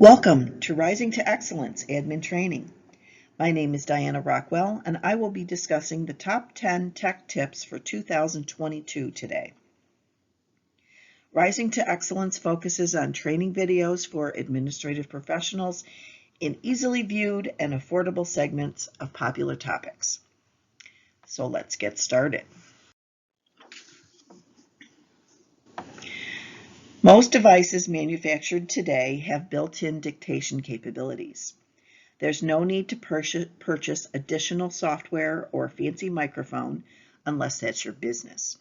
Welcome to Rising to Excellence Admin Training. My name is Diana Rockwell, and I will be discussing the top 10 tech tips for 2022 today. Rising to Excellence focuses on training videos for administrative professionals in easily viewed and affordable segments of popular topics. So let's get started. Most devices manufactured today have built-in dictation capabilities. There's no need to purchase additional software or a fancy microphone unless that's your business.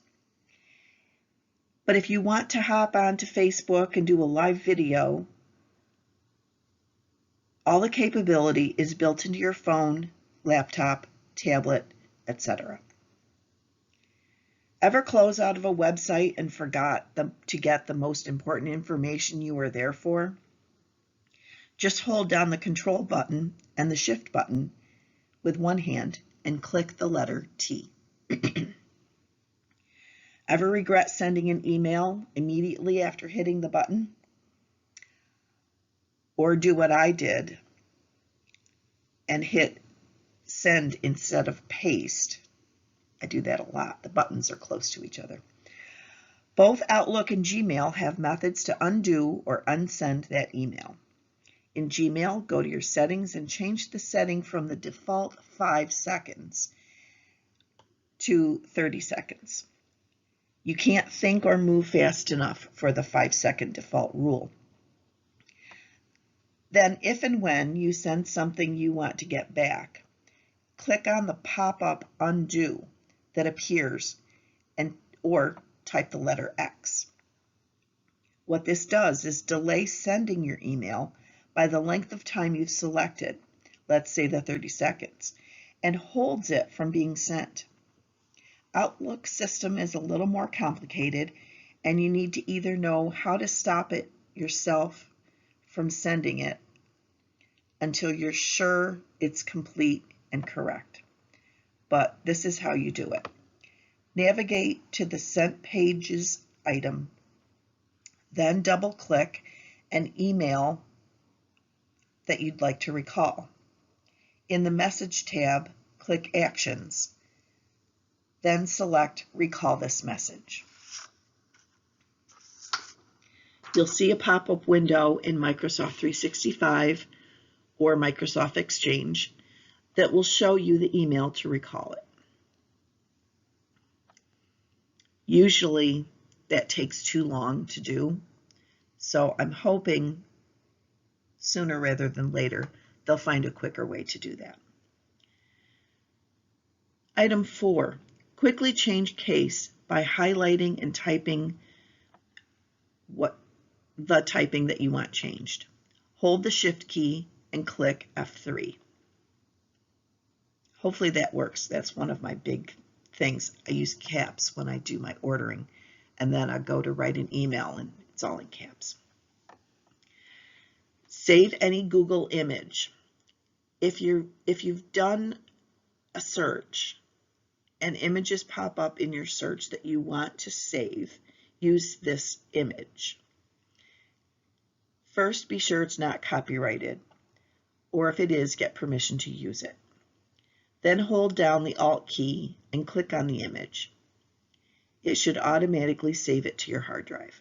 But if you want to hop onto Facebook and do a live video, all the capability is built into your phone, laptop, tablet, etc. Ever close out of a website and forgot to get the most important information you were there for? Just hold down the Control button and the Shift button with one hand and click the letter T. Ever regret sending an email immediately after hitting the button? Or do what I did and hit send instead of paste. I do that a lot. The buttons are close to each other. Both Outlook and Gmail have methods to undo or unsend that email. In Gmail, go to your settings and change the setting from the default 5 seconds to 30 seconds. You can't think or move fast enough for the 5-second default rule. Then, if and when you send something you want to get back, click on the pop-up Undo that appears or type the letter X. What this does is delay sending your email by the length of time you've selected, let's say the 30 seconds, and holds it from being sent. Outlook system is a little more complicated, and you need to either know how to stop it yourself from sending it until you're sure it's complete and correct. But this is how you do it. Navigate to the Sent Pages item, then double-click an email that you'd like to recall. In the Message tab, click Actions, then select Recall this message. You'll see a pop-up window in Microsoft 365 or Microsoft Exchange that will show you the email to recall it. Usually that takes too long to do, so I'm hoping sooner rather than later they'll find a quicker way to do that. Item 4, quickly change case by highlighting and typing the typing that you want changed. Hold the Shift key and click F3. Hopefully that works. That's one of my big things. I use caps when I do my ordering, and then I go to write an email and it's all in caps. Save any Google image. If you've done a search and images pop up in your search that you want to save, use this image. First, be sure it's not copyrighted, or if it is, get permission to use it. Then hold down the Alt key and click on the image. It should automatically save it to your hard drive.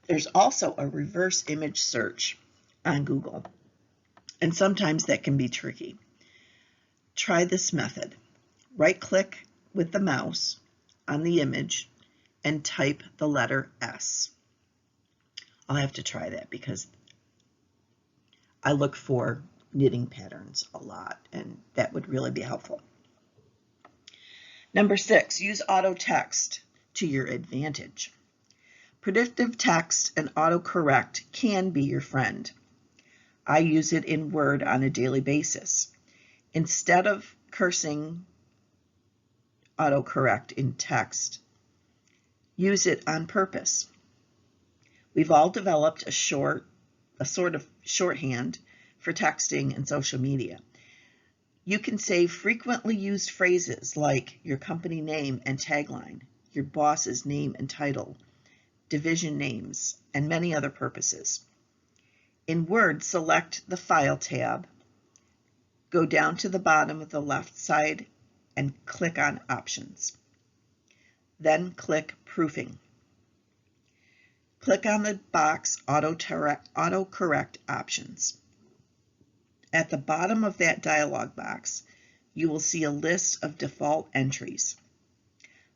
There's also a reverse image search on Google, and sometimes that can be tricky. Try this method. Right-click with the mouse on the image and type the letter S. I'll have to try that because I look for knitting patterns a lot, and that would really be helpful. Number 6, use auto text to your advantage. Predictive text and autocorrect can be your friend. I use it in Word on a daily basis. Instead of cursing autocorrect in text, use it on purpose. We've all developed a sort of shorthand for texting and social media. You can save frequently used phrases like your company name and tagline, your boss's name and title, division names, and many other purposes. In Word, select the File tab, go down to the bottom of the left side, and click on Options. Then click Proofing. Click on the box Autocorrect Options. At the bottom of that dialog box, you will see a list of default entries.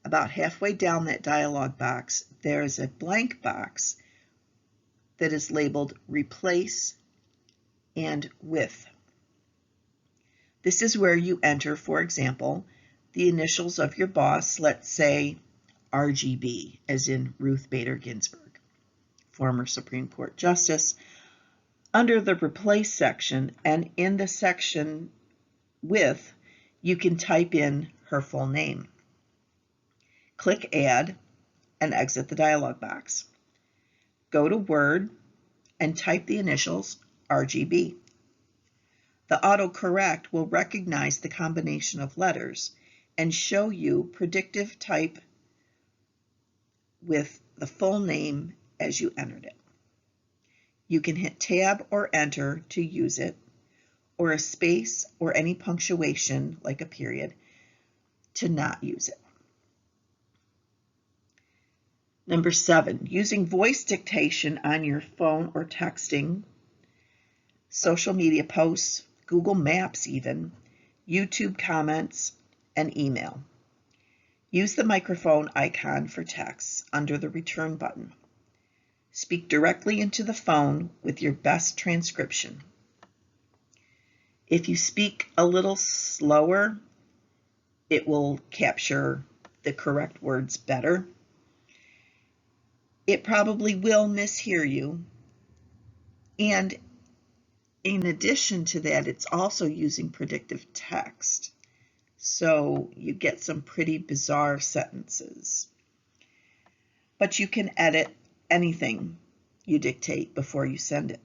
About halfway down that dialog box, there is a blank box that is labeled Replace and With. This is where you enter, for example, the initials of your boss, let's say RGB, as in Ruth Bader Ginsburg, former Supreme Court Justice, under the Replace section, and in the section With, you can type in her full name. Click Add and exit the dialog box. Go to Word and type the initials RGB. The autocorrect will recognize the combination of letters and show you predictive type with the full name as you entered it. You can hit Tab or Enter to use it, or a space or any punctuation like a period to not use it. Number 7, using voice dictation on your phone or texting, social media posts, Google Maps even, YouTube comments, and email. Use the microphone icon for texts under the return button. Speak directly into the phone with your best transcription. If you speak a little slower, it will capture the correct words better. It probably will mishear you. And in addition to that, it's also using predictive text. So you get some pretty bizarre sentences. But you can edit anything you dictate before you send it.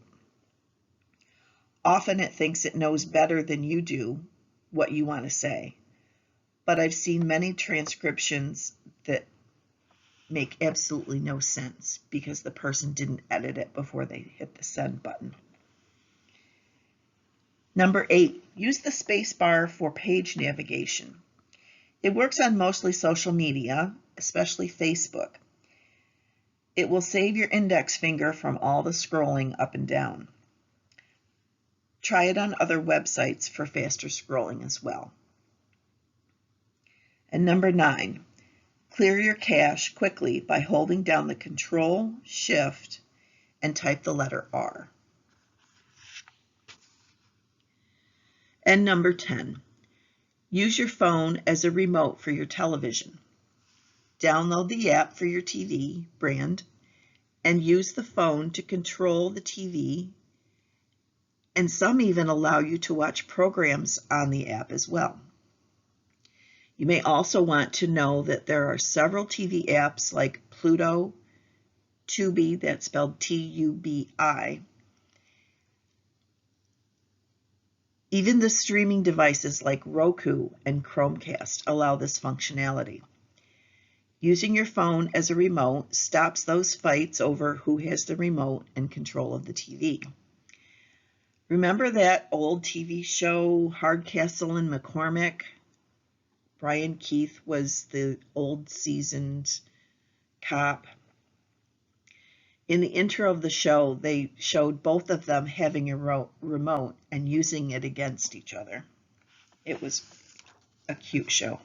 Often it thinks it knows better than you do what you want to say. But I've seen many transcriptions that make absolutely no sense because the person didn't edit it before they hit the send button. Number 8, use the space bar for page navigation. It works on mostly social media, especially Facebook. It will save your index finger from all the scrolling up and down. Try it on other websites for faster scrolling as well. And number 9, clear your cache quickly by holding down the Control, Shift, and type the letter R. And number 10, use your phone as a remote for your television. Download the app for your TV brand and use the phone to control the TV, and some even allow you to watch programs on the app as well. You may also want to know that there are several TV apps like Pluto, Tubi, that's spelled T-U-B-I. Even the streaming devices like Roku and Chromecast allow this functionality. Using your phone as a remote stops those fights over who has the remote and control of the TV. Remember that old TV show, Hardcastle and McCormick? Brian Keith was the old seasoned cop. In the intro of the show, they showed both of them having a remote and using it against each other. It was a cute show.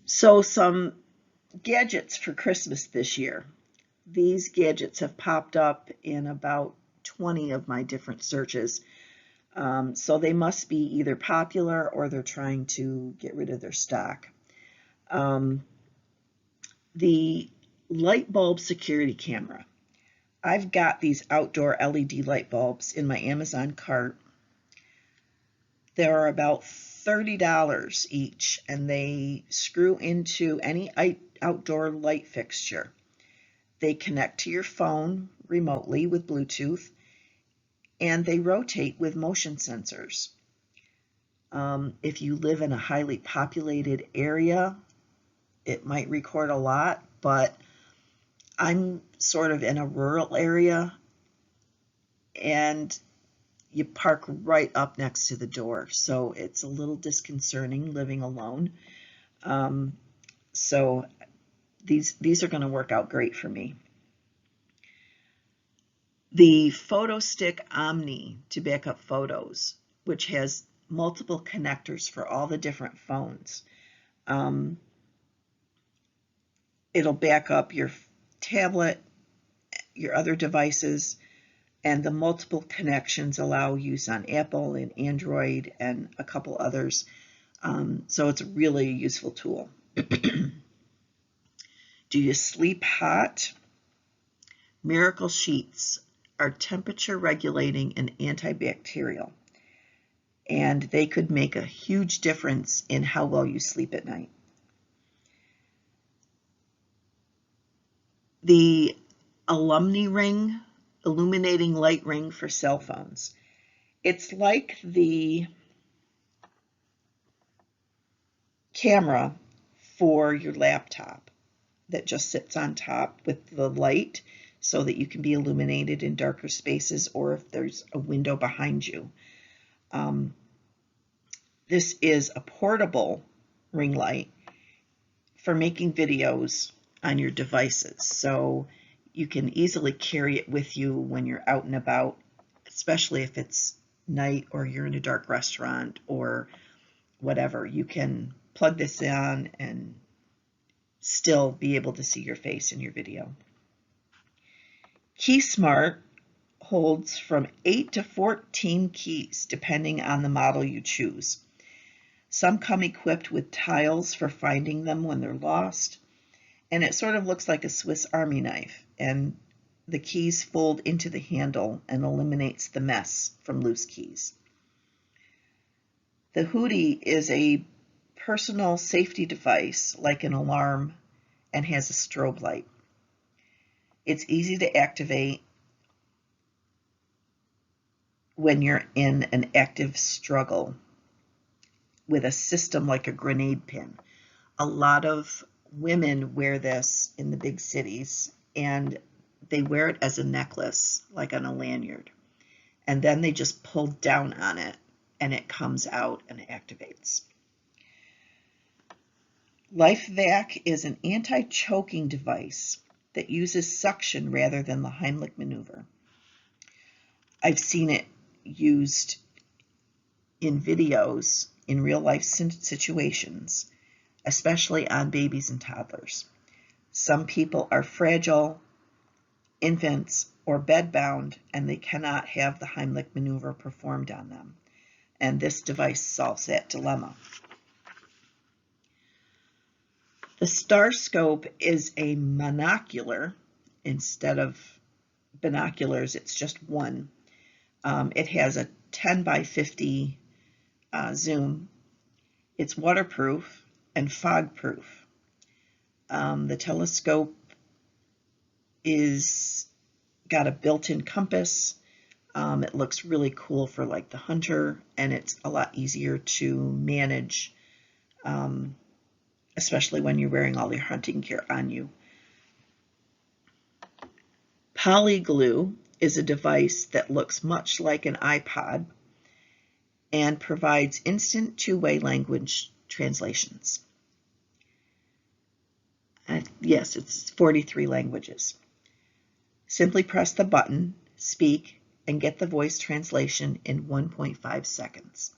So some gadgets for Christmas this year. These gadgets have popped up in about 20 of my different searches. So they must be either popular or they're trying to get rid of their stock. The light bulb security camera. I've got these outdoor LED light bulbs in my Amazon cart. They're about $30 each, and they screw into any outdoor light fixture. They connect to your phone remotely with Bluetooth, and they rotate with motion sensors. If you live in a highly populated area, it might record a lot, but I'm sort of in a rural area and you park right up next to the door, so it's a little disconcerting living alone. So these are going to work out great for me. The PhotoStick Omni to back up photos, which has multiple connectors for all the different phones. It'll back up your tablet, your other devices, and the multiple connections allow use on Apple and Android and a couple others. So it's really a useful tool. Do you sleep hot? Miracle Sheets are temperature regulating and antibacterial, and they could make a huge difference in how well you sleep at night. The Alumni Ring, illuminating light ring for cell phones. It's like the camera for your laptop that just sits on top with the light so that you can be illuminated in darker spaces or if there's a window behind you. This is a portable ring light for making videos on your devices. So you can easily carry it with you when you're out and about, especially if it's night or you're in a dark restaurant or whatever. You can plug this in and still be able to see your face in your video. KeySmart holds from 8 to 14 keys depending on the model you choose. Some come equipped with tiles for finding them when they're lost, and it sort of looks like a Swiss Army knife, and the keys fold into the handle and eliminates the mess from loose keys. The Hootie is a personal safety device like an alarm and has a strobe light. It's easy to activate when you're in an active struggle with a system like a grenade pin. A lot of women wear this in the big cities, and they wear it as a necklace, like on a lanyard. And then they just pull down on it, and it comes out and activates. LifeVac is an anti-choking device that uses suction rather than the Heimlich maneuver. I've seen it used in videos in real life situations, especially on babies and toddlers. Some people are fragile, infants, or bedbound, and they cannot have the Heimlich maneuver performed on them. And this device solves that dilemma. The Starscope is a monocular. Instead of binoculars, it's just one. It has a 10 by 50 zoom. It's waterproof and fog-proof. The telescope is got a built-in compass. It looks really cool for like the hunter, and it's a lot easier to manage, especially when you're wearing all your hunting gear on you. Polyglue is a device that looks much like an iPod and provides instant two-way language translations. Yes, it's 43 languages. Simply press the button, speak, and get the voice translation in 1.5 seconds.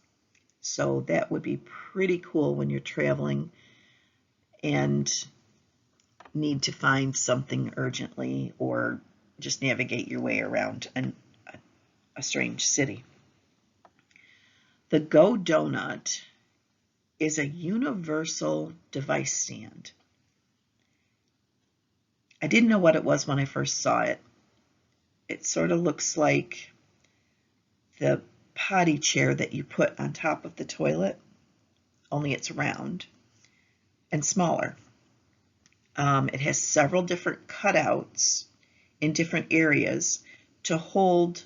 So that would be pretty cool when you're traveling and need to find something urgently or just navigate your way around a strange city. The Go Donut is a universal device stand. I didn't know what it was when I first saw it. It sort of looks like the potty chair that you put on top of the toilet, only it's round and smaller. It has several different cutouts in different areas to hold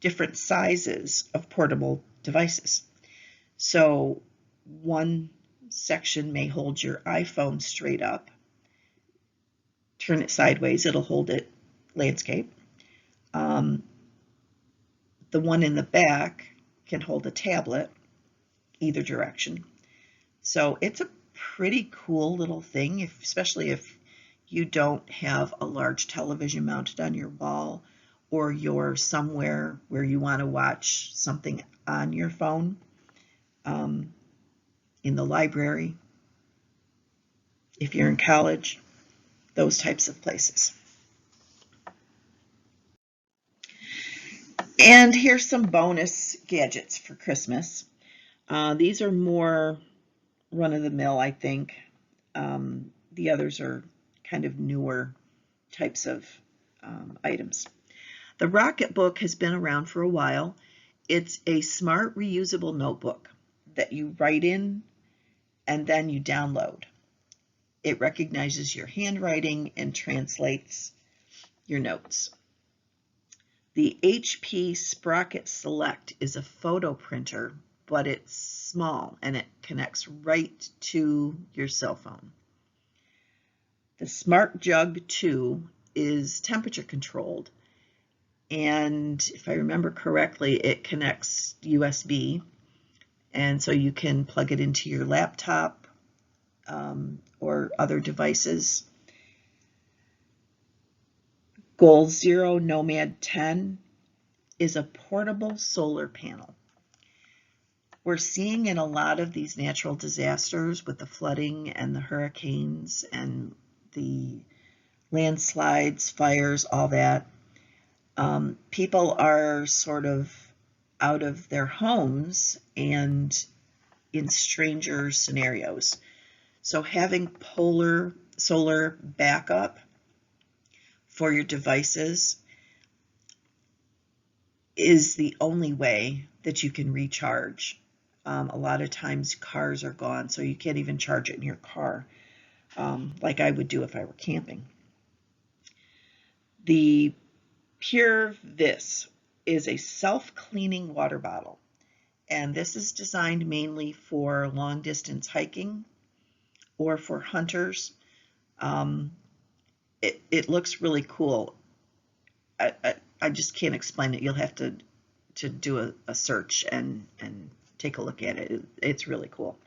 different sizes of portable devices. So one section may hold your iPhone straight up. Turn it sideways, it'll hold it landscape. The one in the back can hold a tablet, either direction. So it's a pretty cool little thing, especially if you don't have a large television mounted on your wall, or you're somewhere where you want to watch something on your phone, in the library, if you're in college, those types of places. And here's some bonus gadgets for Christmas. These are more run-of-the-mill, I think. The others are kind of newer types of items. The Rocketbook has been around for a while. It's a smart, reusable notebook that you write in and then you download. It recognizes your handwriting and translates your notes. The HP Sprocket Select is a photo printer, but it's small and it connects right to your cell phone. The Smart Jug 2 is temperature controlled, and if I remember correctly, it connects USB, and so you can plug it into your laptop or other devices. Goal Zero Nomad 10 is a portable solar panel. We're seeing in a lot of these natural disasters with the flooding and the hurricanes and the landslides, fires, all that, people are sort of out of their homes and in stranger scenarios. So having solar backup for your devices is the only way that you can recharge. A lot of times cars are gone, so you can't even charge it in your car, like I would do if I were camping. The Pure Vis is a self-cleaning water bottle, and this is designed mainly for long-distance hiking or for hunters. It looks really cool. I just can't explain it. You'll have to do a search and take a look at it. It's really cool.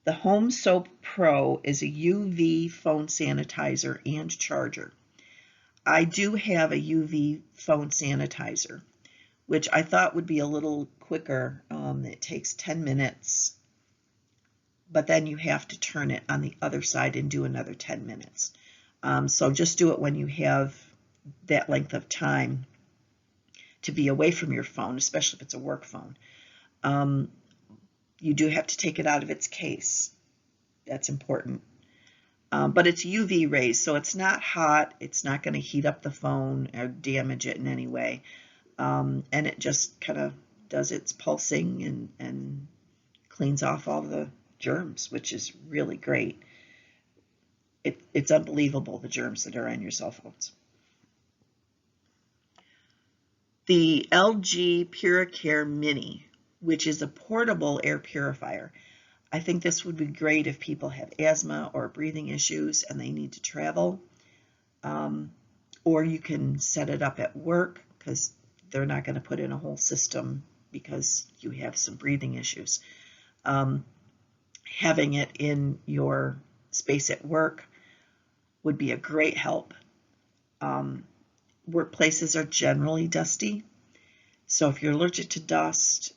The Home Soap Pro is a UV phone sanitizer and charger. I do have a UV phone sanitizer, which I thought would be a little quicker. It takes 10 minutes, but then you have to turn it on the other side and do another 10 minutes. So just do it when you have that length of time to be away from your phone, especially if it's a work phone. You do have to take it out of its case. That's important. But it's UV rays, so it's not hot. It's not going to heat up the phone or damage it in any way. And it just kind of does its pulsing and cleans off all the germs, which is really great. It's unbelievable, the germs that are on your cell phones. The LG PuraCare Mini, which is a portable air purifier. I think this would be great if people have asthma or breathing issues and they need to travel. Or you can set it up at work because they're not going to put in a whole system because you have some breathing issues. Having it in your space at work would be a great help. Workplaces are generally dusty, so if you're allergic to dust,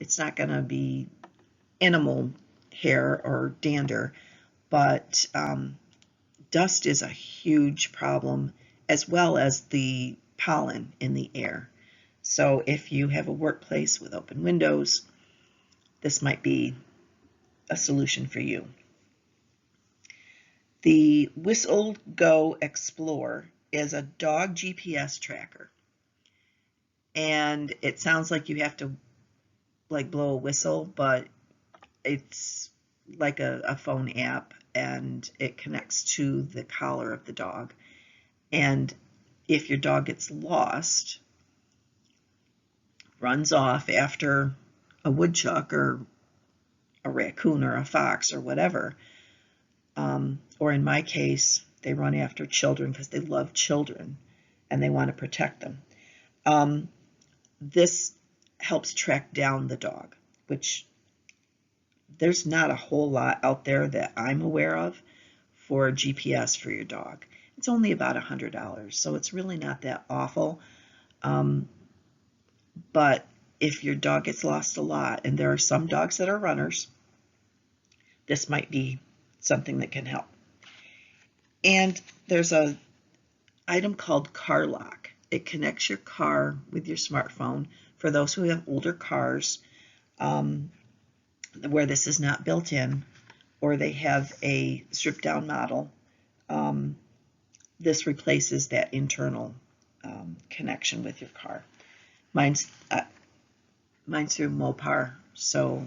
it's not going to be animal hair or dander, but dust is a huge problem, as well as the pollen in the air. So if you have a workplace with open windows, this might be a solution for you. The Whistle Go Explore is a dog GPS tracker, and it sounds like you have to like blow a whistle, but it's like a phone app, and it connects to the collar of the dog. And if your dog gets lost, runs off after a woodchuck or a raccoon or a fox or whatever. Or in my case, they run after children because they love children and they want to protect them. This helps track down the dog, which there's not a whole lot out there that I'm aware of for GPS for your dog. It's only about $100, so it's really not that awful. But if your dog gets lost a lot, and there are some dogs that are runners, this might be something that can help. And there's an item called Car Lock. It connects your car with your smartphone for those who have older cars where this is not built in, or they have a stripped down model. This replaces that internal connection with your car. Mine's through Mopar, so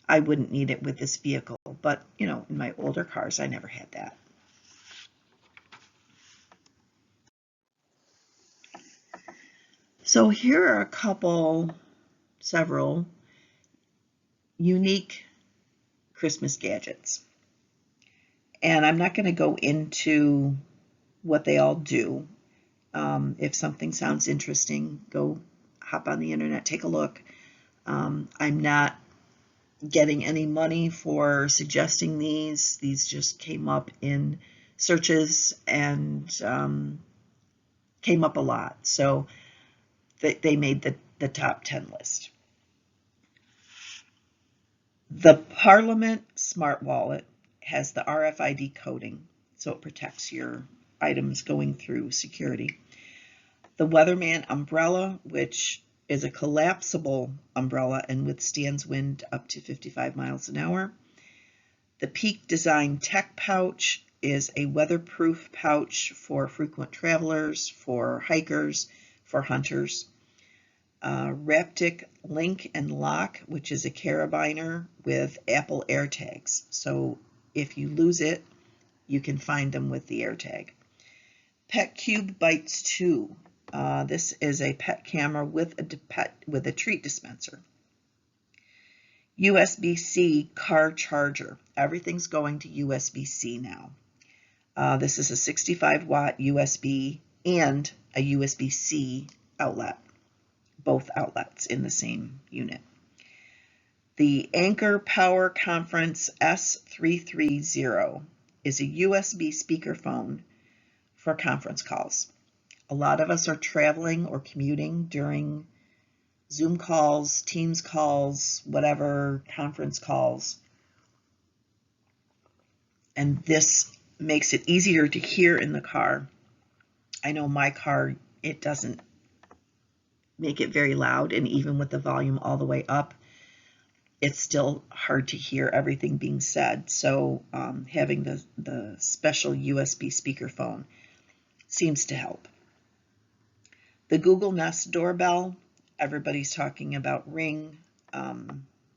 I wouldn't need it with this vehicle, but in my older cars, I never had that. So here are several unique Christmas gadgets. And I'm not going to go into what they all do. If something sounds interesting, go hop on the internet, take a look. I'm not getting any money for suggesting these. These just came up in searches and came up a lot. So they made the top 10 list. The Parliament Smart Wallet has the RFID coding, so it protects your items going through security. The Weatherman Umbrella, which is a collapsible umbrella and withstands wind up to 55 miles an hour. The Peak Design Tech Pouch is a weatherproof pouch for frequent travelers, for hikers, for hunters. Raptic Link and Lock, which is a carabiner with Apple AirTags. So if you lose it, you can find them with the AirTag. PetCube Bites 2. This is a pet camera with a treat dispenser. USB-C car charger. Everything's going to USB-C now. This is a 65-watt USB and a USB-C outlet. Both outlets in the same unit. The Anker Power Conference S330 is a USB speakerphone for conference calls. A lot of us are traveling or commuting during Zoom calls, Teams calls, whatever, conference calls. And this makes it easier to hear in the car. I know my car, it doesn't make it very loud, and even with the volume all the way up, it's still hard to hear everything being said. So having the special USB speakerphone seems to help. The Google Nest doorbell, everybody's talking about Ring,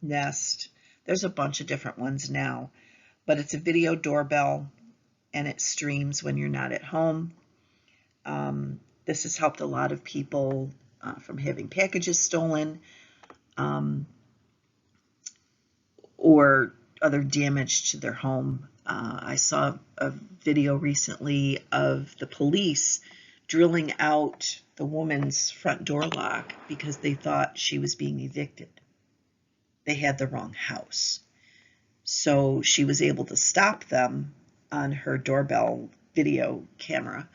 Nest. There's a bunch of different ones now, but it's a video doorbell and it streams when you're not at home. This has helped a lot of people from having packages stolen or other damage to their home. I saw a video recently of the police drilling out the woman's front door lock because they thought she was being evicted. They had the wrong house. So she was able to stop them on her doorbell video camera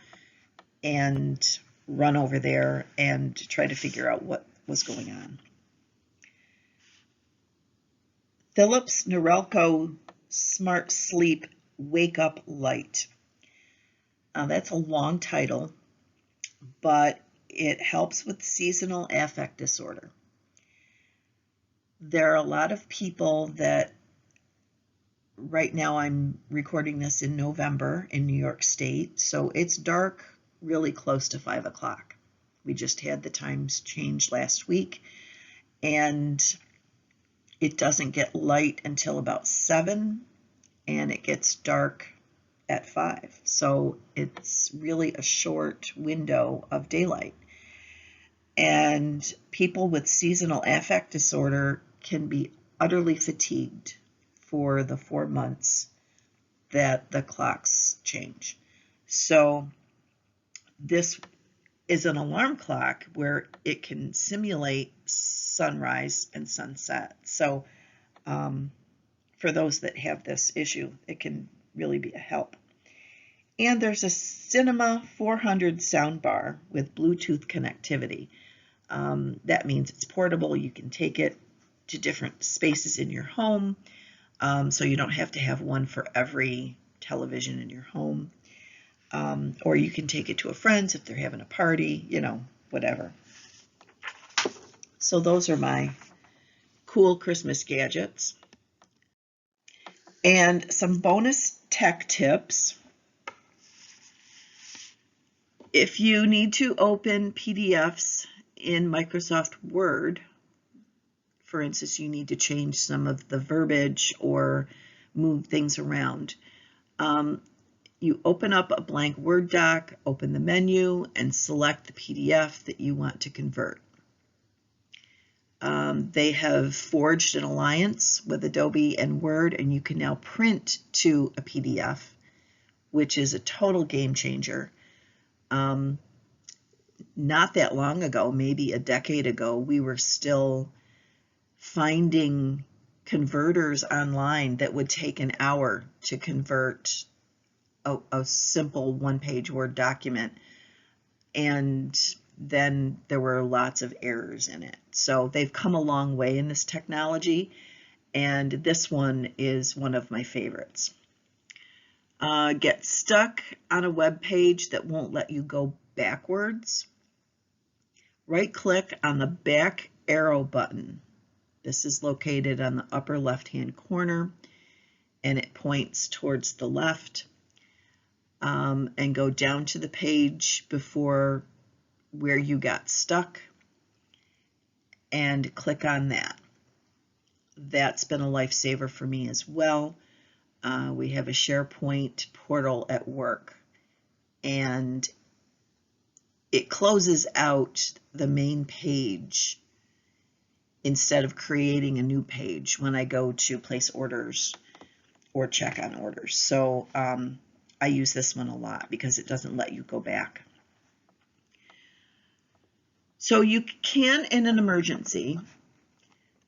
and run over there and try to figure out what was going on. Philips Norelco Smart Sleep Wake Up Light. That's a long title, but it helps with seasonal affect disorder. There are a lot of people that, right now I'm recording this in November in New York State, so it's dark really close to 5 o'clock. We just had the times change last week, and it doesn't get light until about 7, and it gets dark at 5. So it's really a short window of daylight. And people with seasonal affect disorder can be utterly fatigued for the 4 months that the clocks change. So this is an alarm clock where it can simulate sunrise and sunset. So for those that have this issue, it can really be a help. And there's a Cinema 400 soundbar with Bluetooth connectivity. That means it's portable. You can take it to different spaces in your home, so you don't have to have one for every television in your home. Or you can take it to a friend's if they're having a party, you know, whatever. So those are my cool Christmas gadgets. And some bonus tech tips. If you need to open PDFs in Microsoft Word, for instance, you need to change some of the verbiage or move things around. You open up a blank Word doc, open the menu, and select the PDF that you want to convert. They have forged an alliance with Adobe and Word, and you can now print to a PDF, which is a total game changer. Not that long ago, maybe a decade ago, we were still finding converters online that would take an hour to convert a simple one-page Word document, and then there were lots of errors in it. So they've come a long way in this technology, and this one is one of my favorites. Get stuck on a web page that won't let you go backwards. Right-click on the back arrow button. This is located on the upper left-hand corner, and it points towards the left. And go down to the page before where you got stuck and click on that. That's been a lifesaver for me as well. We have a SharePoint portal at work, and it closes out the main page instead of creating a new page when I go to place orders or check on orders. So I use this one a lot because it doesn't let you go back. So you can, in an emergency,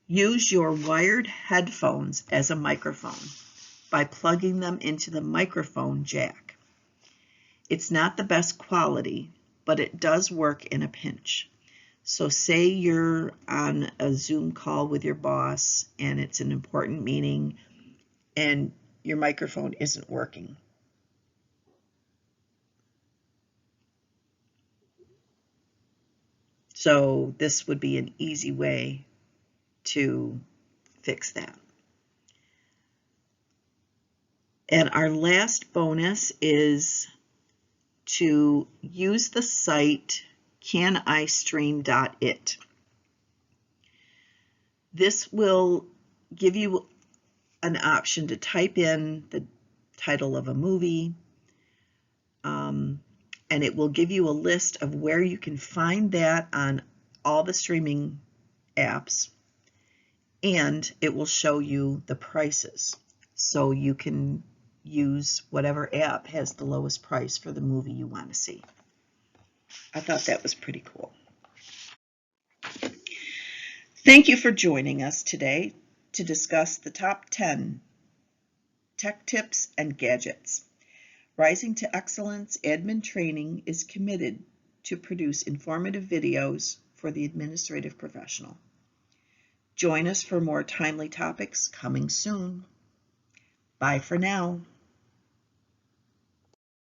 use your wired headphones as a microphone by plugging them into the microphone jack. It's not the best quality, but it does work in a pinch. So say you're on a Zoom call with your boss and it's an important meeting and your microphone isn't working. So this would be an easy way to fix that. And our last bonus is to use the site canistream.it. This will give you an option to type in the title of a movie, and it will give you a list of where you can find that on all the streaming apps, and it will show you the prices. So you can use whatever app has the lowest price for the movie you want to see. I thought that was pretty cool. Thank you for joining us today to discuss the top 10 tech tips and gadgets. Rising to Excellence Admin Training is committed to produce informative videos for the administrative professional. Join us for more timely topics coming soon. Bye for now.